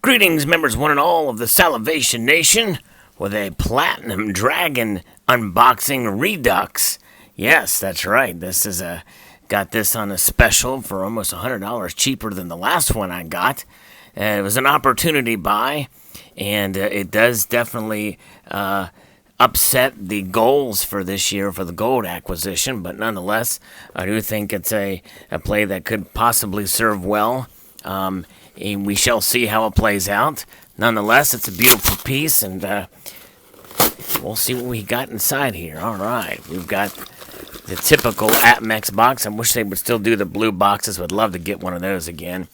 Greetings, members one and all of the Salivation Nation, with a Platinum Dragon unboxing redux. Yes, that's right. Got this on a special for almost $100 cheaper than the last one I got. It was an opportunity buy, and it does definitely upset the goals for this year for the gold acquisition, but nonetheless, I do think it's a play that could possibly serve well. And we shall see how it plays out. Nonetheless, it's a beautiful piece, and we'll see what we got inside here. All right, we've got the typical APMEX box. I wish they would still do the blue boxes. Would love to get one of those again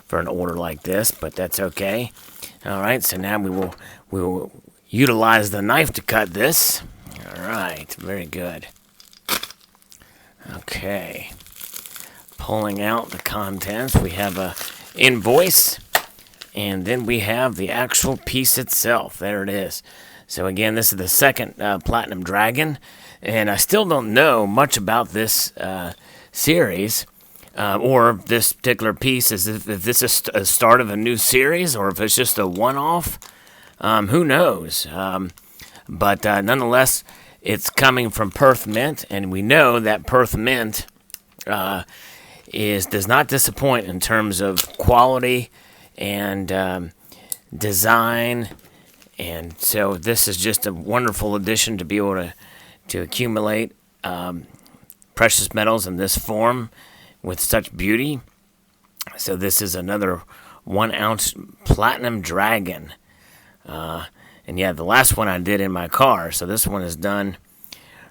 for an order like this, but that's okay. All right, so now we will utilize the knife to cut this. All right, very good. Okay, pulling out the contents. We have a invoice, and then we have the actual piece itself. There it is. So again, this is the second Platinum Dragon, and I still don't know much about this series or this particular piece. If this is a start of a new series or if it's just a one-off. Who knows? But nonetheless, it's coming from Perth Mint, and we know that Perth Mint does not disappoint in terms of quality and design, and so this is just a wonderful addition to be able to accumulate precious metals in this form with such beauty. So this is another 1 ounce Platinum Dragon, and yeah, the last one I did in my car, so this one is done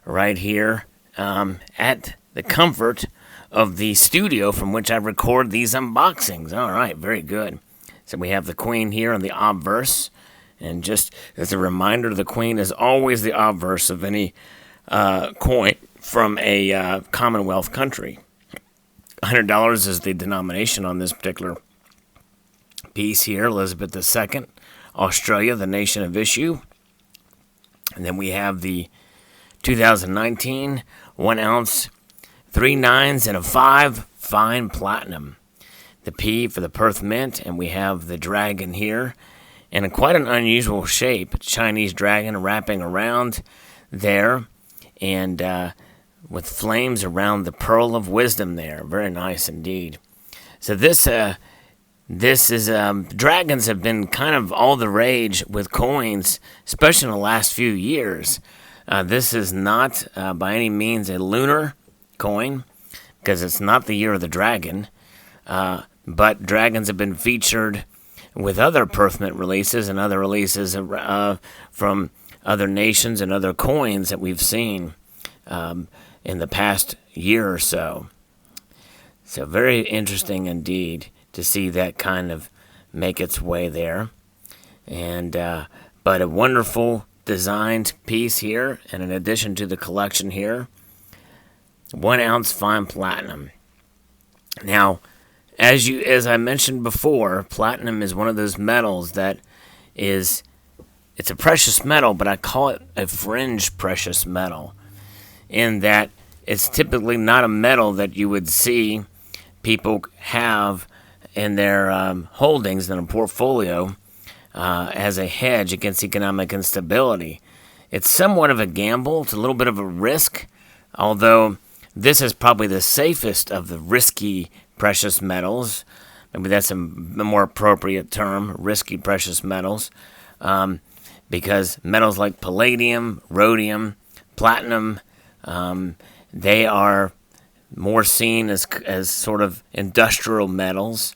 right here at the comfort of the studio from which I record these unboxings. All right, very good. So we have the Queen here on the obverse, and just as a reminder, the Queen is always the obverse of any coin from a Commonwealth country. $100 is the denomination on this particular piece here. Elizabeth II, Australia, the nation of issue. And then we have the 2019 1 ounce 3 9s and a 5 fine platinum. The P for the Perth Mint, and we have the dragon here in quite an unusual shape. Chinese dragon wrapping around there, and with flames around the pearl of wisdom there. Very nice indeed. So this is dragons have been kind of all the rage with coins, especially in the last few years. This is not by any means a lunar coin, because it's not the year of the dragon, but dragons have been featured with other Perth Mint releases and other releases from other nations and other coins that we've seen in the past year or so. So very interesting indeed to see that kind of make its way there, and but a wonderful designed piece here, and in addition to the collection here, 1 ounce fine platinum. Now, as I mentioned before, platinum is one of those metals that it's a precious metal, but I call it a fringe precious metal, in that it's typically not a metal that you would see people have in their holdings in a portfolio as a hedge against economic instability. It's somewhat of a gamble. It's a little bit of a risk, although this is probably the safest of the risky precious metals. Maybe that's a more appropriate term, risky precious metals, because metals like palladium, rhodium, platinum, they are more seen as sort of industrial metals,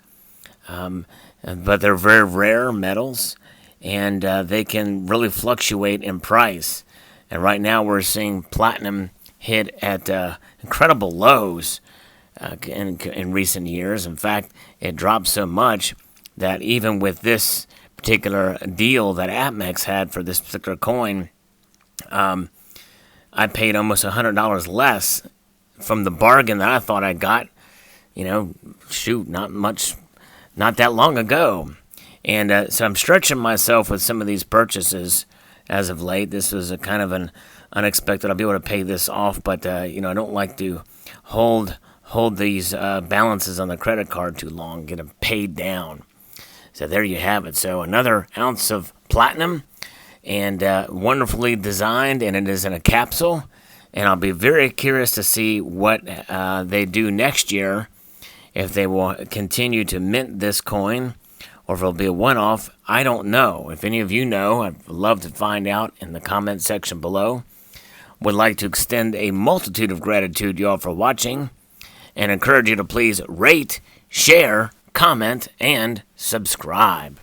but they're very rare metals, and they can really fluctuate in price. And right now we're seeing platinum hit at incredible lows in recent years. In fact, it dropped so much that even with this particular deal that APMEX had for this particular coin, I paid almost $100 less from the bargain that I thought I got, not that long ago. And so I'm stretching myself with some of these purchases as of late. This was a kind of an unexpected. I'll be able to pay this off, but I don't like to hold these balances on the credit card too long, get them paid down. So there you have it. So another ounce of platinum, and wonderfully designed, and it is in a capsule. And I'll be very curious to see what they do next year, if they will continue to mint this coin, or if it'll be a one-off. I don't know. If any of you know, I'd love to find out in the comment section below. Would like to extend a multitude of gratitude, y'all, for watching, and encourage you to please rate, share, comment, and subscribe.